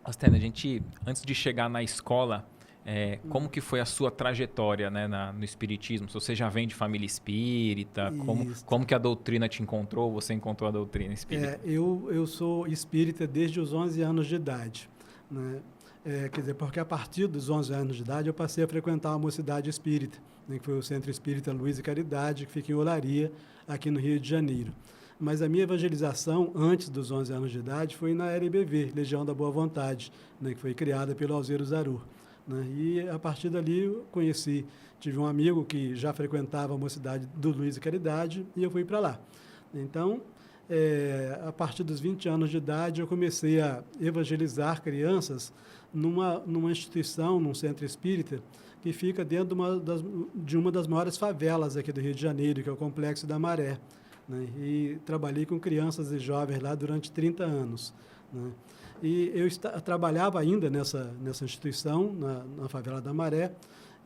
Astena, a gente, antes de chegar na escola, como que foi a sua trajetória, né, no espiritismo? Se você já vem de família espírita, Isso. como que a doutrina te encontrou, você encontrou a doutrina espírita? Eu sou espírita desde os 11 anos de idade, né? Quer dizer, porque a partir dos 11 anos de idade eu passei a frequentar a mocidade espírita, né, que foi o Centro Espírita Luz e Caridade, que fica em Olaria, aqui no Rio de Janeiro. Mas a minha evangelização, antes dos 11 anos de idade, foi na LBV, Legião da Boa Vontade, né, que foi criada pelo Alziro Zarur, né? E a partir dali eu tive um amigo que já frequentava a mocidade do Luz e Caridade e eu fui para lá. Então, a partir dos 20 anos de idade, eu comecei a evangelizar crianças numa instituição, num centro espírita, que fica dentro de uma das maiores favelas aqui do Rio de Janeiro, que é o Complexo da Maré, né? E trabalhei com crianças e jovens lá durante 30 anos, né? E eu trabalhava ainda nessa instituição, na favela da Maré,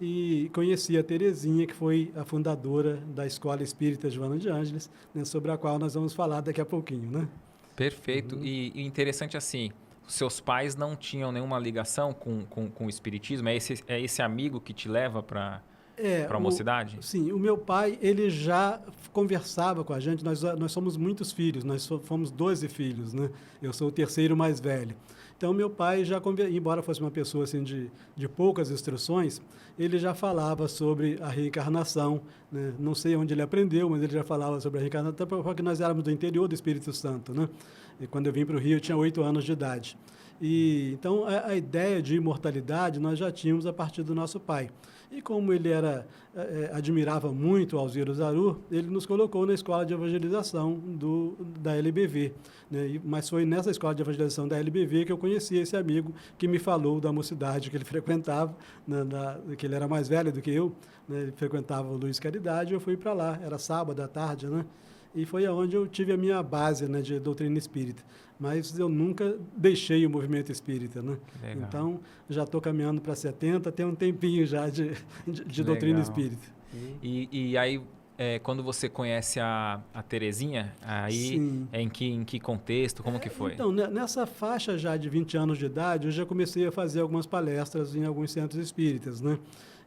e conheci a Terezinha, que foi a fundadora da Escola Espírita Joana de Ângeles, né, sobre a qual nós vamos falar daqui a pouquinho, né? Perfeito. E interessante assim, seus pais não tinham nenhuma ligação com o espiritismo? É esse amigo que te leva para a mocidade? Sim, o meu pai, ele já conversava com a gente, nós somos muitos filhos, fomos 12 filhos, né? Eu sou o terceiro mais velho. Então, meu pai já, embora fosse uma pessoa assim, de poucas instruções, ele já falava sobre a reencarnação, né? Não sei onde ele aprendeu, mas ele já falava sobre a reencarnação, porque nós éramos do interior do Espírito Santo, né? E quando eu vim para o Rio, eu tinha 8 anos de idade. E, então, a ideia de imortalidade nós já tínhamos a partir do nosso pai. E como ele admirava muito o Alziro Zarur, ele nos colocou na escola de evangelização da LBV, né? Mas foi nessa escola de evangelização da LBV que eu conheci esse amigo que me falou da mocidade que ele frequentava, que ele era mais velho do que eu, né? Ele frequentava o Luiz Caridade, eu fui para lá, era sábado à tarde, né? E foi aonde eu tive a minha base, né, de doutrina espírita. Mas eu nunca deixei o movimento espírita, né? Legal. Então, já estou caminhando para 70, tem um tempinho já de doutrina espírita. E aí, quando você conhece a Terezinha, aí Sim. em que contexto, como que foi? Então, nessa faixa já de 20 anos de idade, eu já comecei a fazer algumas palestras em alguns centros espíritas, né?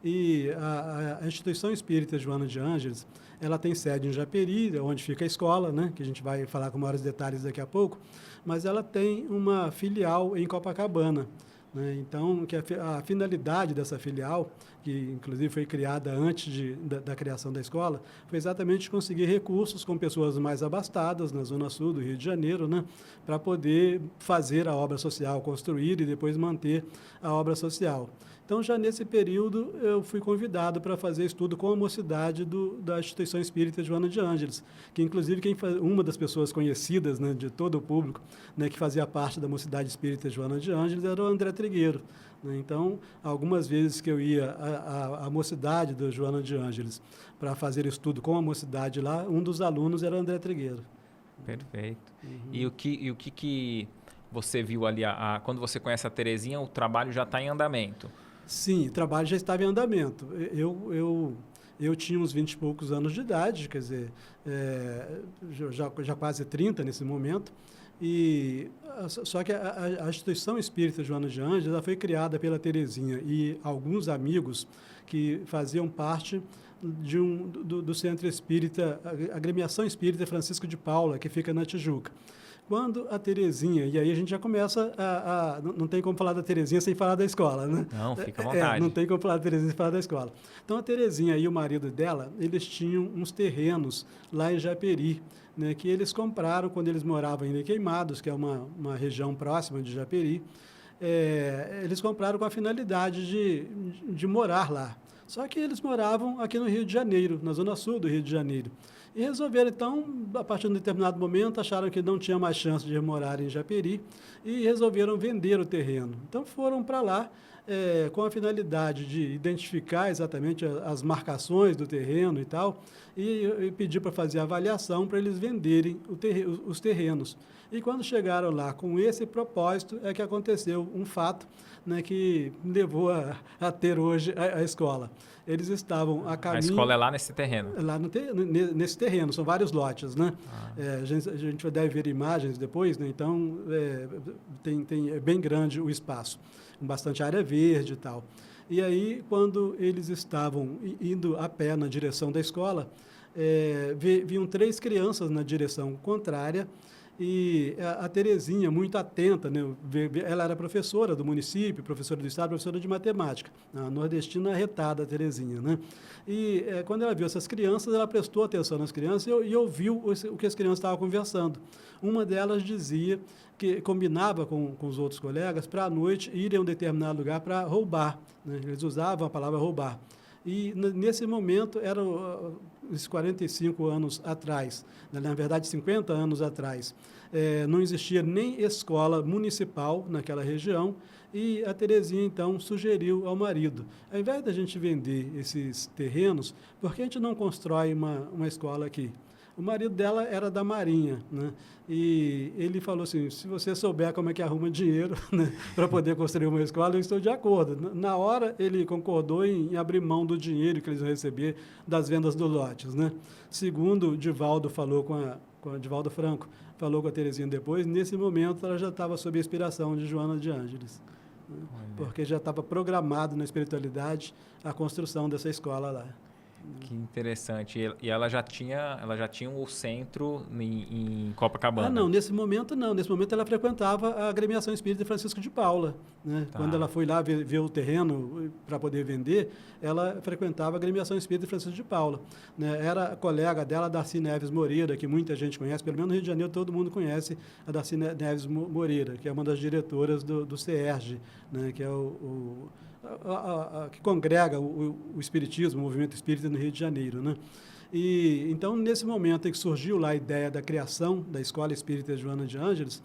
E a instituição espírita Joana de Ângeles, ela tem sede em Japeri, onde fica a escola, né? Que a gente vai falar com maiores detalhes daqui a pouco, mas ela tem uma filial em Copacabana, né? Então, a finalidade dessa filial, que inclusive foi criada antes da criação da escola, foi exatamente conseguir recursos com pessoas mais abastadas na Zona Sul do Rio de Janeiro, né, para poder fazer a obra social, construir e depois manter a obra social. Então, já nesse período, eu fui convidado para fazer estudo com a mocidade da Instituição Espírita Joana de Ângeles, que, inclusive, uma das pessoas conhecidas, né, de todo o público, né, que fazia parte da mocidade espírita Joana de Ângeles, era o André Trigueiro, né? Então, algumas vezes que eu ia à mocidade da Joana de Ângeles para fazer estudo com a mocidade lá, um dos alunos era o André Trigueiro. Perfeito. E o que você viu ali, quando você conhece a Terezinha, o trabalho já está em andamento? Sim, o trabalho já estava em andamento. Eu tinha uns 20 e poucos anos de idade, quer dizer, já quase 30 nesse momento, só que a instituição espírita Joana de Ângeles ela foi criada pela Terezinha e alguns amigos que faziam parte do Centro Espírita, a Agremiação Espírita Francisco de Paula, que fica na Tijuca. Quando a Terezinha, e aí a gente já começa não tem como falar da Terezinha sem falar da escola, né? Não, fica à vontade. Não tem como falar da Terezinha sem falar da escola. Então, a Terezinha e o marido dela, eles tinham uns terrenos lá em Japeri, né, que eles compraram quando eles moravam em Queimados, que é uma região próxima de Japeri. Eles compraram com a finalidade de morar lá. Só que eles moravam aqui no Rio de Janeiro, na zona sul do Rio de Janeiro. E resolveram, então, a partir de um determinado momento, acharam que não tinha mais chance de morar em Japeri e resolveram vender o terreno. Então, foram para lá com a finalidade de identificar exatamente as marcações do terreno e tal, e pedir para fazer a avaliação para eles venderem os terrenos. E quando chegaram lá com esse propósito, é que aconteceu um fato, né, que me levou a ter hoje a escola. Eles estavam a caminho... A escola é lá nesse terreno? Lá nesse terrenos, são vários lotes, né? A gente deve ver imagens depois, né? Então, é bem grande o espaço, com bastante área verde e tal. E aí, quando eles estavam indo a pé na direção da escola, viam 3 crianças na direção contrária, e a Terezinha, muito atenta, né? Ela era professora do município, professora do estado, professora de matemática, a nordestina arretada, a Terezinha, né? E quando ela viu essas crianças, ela prestou atenção nas crianças e ouviu o que as crianças estavam conversando. Uma delas dizia que combinava com os outros colegas para, à noite, irem a um determinado lugar para roubar, né? Eles usavam a palavra roubar. E, nesse momento, eram uns 45 anos atrás, na verdade, 50 anos atrás. Não existia nem escola municipal naquela região, e a Terezinha, então, sugeriu ao marido, ao invés da gente vender esses terrenos, por que a gente não constrói uma escola aqui? O marido dela era da Marinha, né? E ele falou assim, se você souber como é que arruma dinheiro, né, para poder construir uma escola, eu estou de acordo. Na hora, ele concordou em abrir mão do dinheiro que eles iam receber das vendas dos lotes, né? Segundo Divaldo falou com a Divaldo Franco, falou com a Terezinha depois, nesse momento ela já estava sob a inspiração de Joana de Ângeles, né? Porque já estava programado na espiritualidade a construção dessa escola lá. Que interessante. E ela já tinha o centro em Copacabana? Não, nesse momento não. Nesse momento ela frequentava a agremiação espírita de Francisco de Paula, né? Tá. Quando ela foi lá ver o terreno para poder vender, ela frequentava a agremiação espírita de Francisco de Paula, né? Era colega dela, Darcy Neves Moreira, que muita gente conhece, pelo menos no Rio de Janeiro todo mundo conhece a Darcy Neves Moreira, que é uma das diretoras do CERJ, né? Que é que congrega o espiritismo, o movimento espírita no Rio de Janeiro, né? E então, nesse momento em que surgiu lá a ideia da criação da Escola Espírita Joana de Ângeles,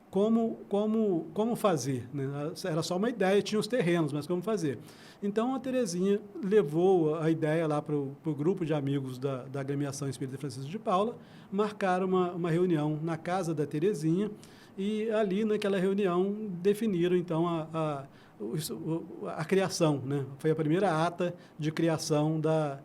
como fazer, né? Era só uma ideia, tinha os terrenos, mas como fazer? Então, a Terezinha levou a ideia lá para o grupo de amigos da agremiação espírita Francisco de Paula, marcaram uma reunião na casa da Terezinha, e ali, naquela reunião, definiram, então, a criação, né? Foi a primeira ata de criação da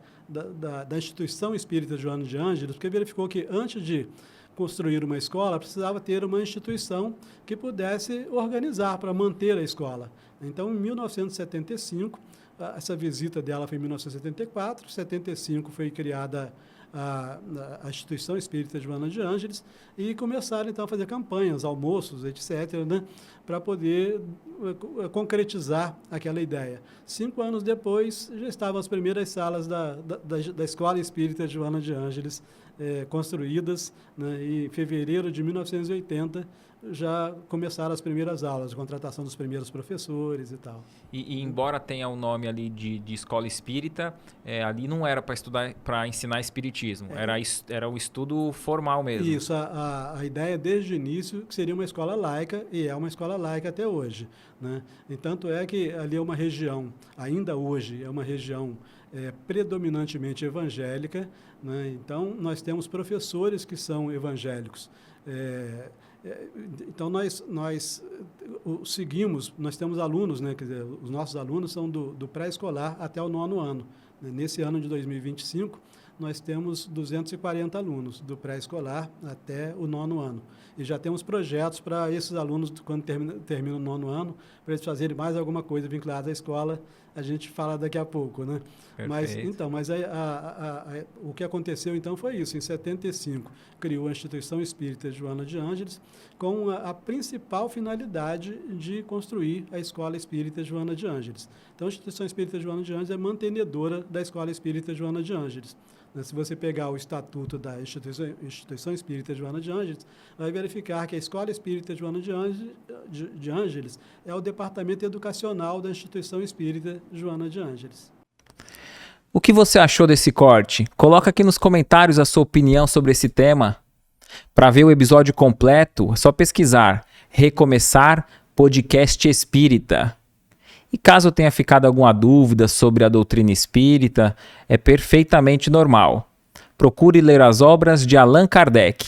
instituição espírita Joana de Ângeles, porque verificou que, antes de construir uma escola, precisava ter uma instituição que pudesse organizar para manter a escola. Então, em 1975, essa visita dela foi em 1974, em 75 foi criada a instituição espírita Joana de Ângeles, e começaram então a fazer campanhas, almoços, etc., né, para poder concretizar aquela ideia. 5 anos depois, já estavam as primeiras salas da Escola Espírita Joana de Ângeles construídas, né, e em fevereiro de 1980 já começaram as primeiras aulas, a contratação dos primeiros professores e tal. E embora tenha o nome ali de escola espírita, ali não era para estudar, para ensinar espiritismo, era o estudo formal mesmo. Isso, a ideia desde o início que seria uma escola laica, e é uma escola laica até hoje, né? E tanto é que ali é uma região, ainda hoje, é uma região predominantemente evangélica, né? Então, nós temos professores que são evangélicos. Então, nós seguimos, nós temos alunos, né? Quer dizer, os nossos alunos são do pré-escolar até o 9º ano. Nesse ano de 2025, nós temos 240 alunos, do pré-escolar até o 9º ano. E já temos projetos para esses alunos, quando terminam o 9º ano, para eles fazerem mais alguma coisa vinculada à escola. A gente fala daqui a pouco, né? Perfeito. Mas o que aconteceu, então, foi isso. Em 75, criou a Instituição Espírita Joana de Ângeles, com a principal finalidade de construir a Escola Espírita Joana de Ângeles. Então, a Instituição Espírita Joana de Ângeles é mantenedora da Escola Espírita Joana de Ângeles. Se você pegar o estatuto da Instituição Espírita Joana de Ângeles, vai verificar que a Escola Espírita Joana de Ângeles é o departamento educacional da Instituição Espírita Joana de Ângeles. O que você achou desse corte? Coloca aqui nos comentários a sua opinião sobre esse tema. Para ver o episódio completo, é só pesquisar Recomeçar Podcast Espírita. E caso tenha ficado alguma dúvida sobre a doutrina espírita, é perfeitamente normal. Procure ler as obras de Allan Kardec.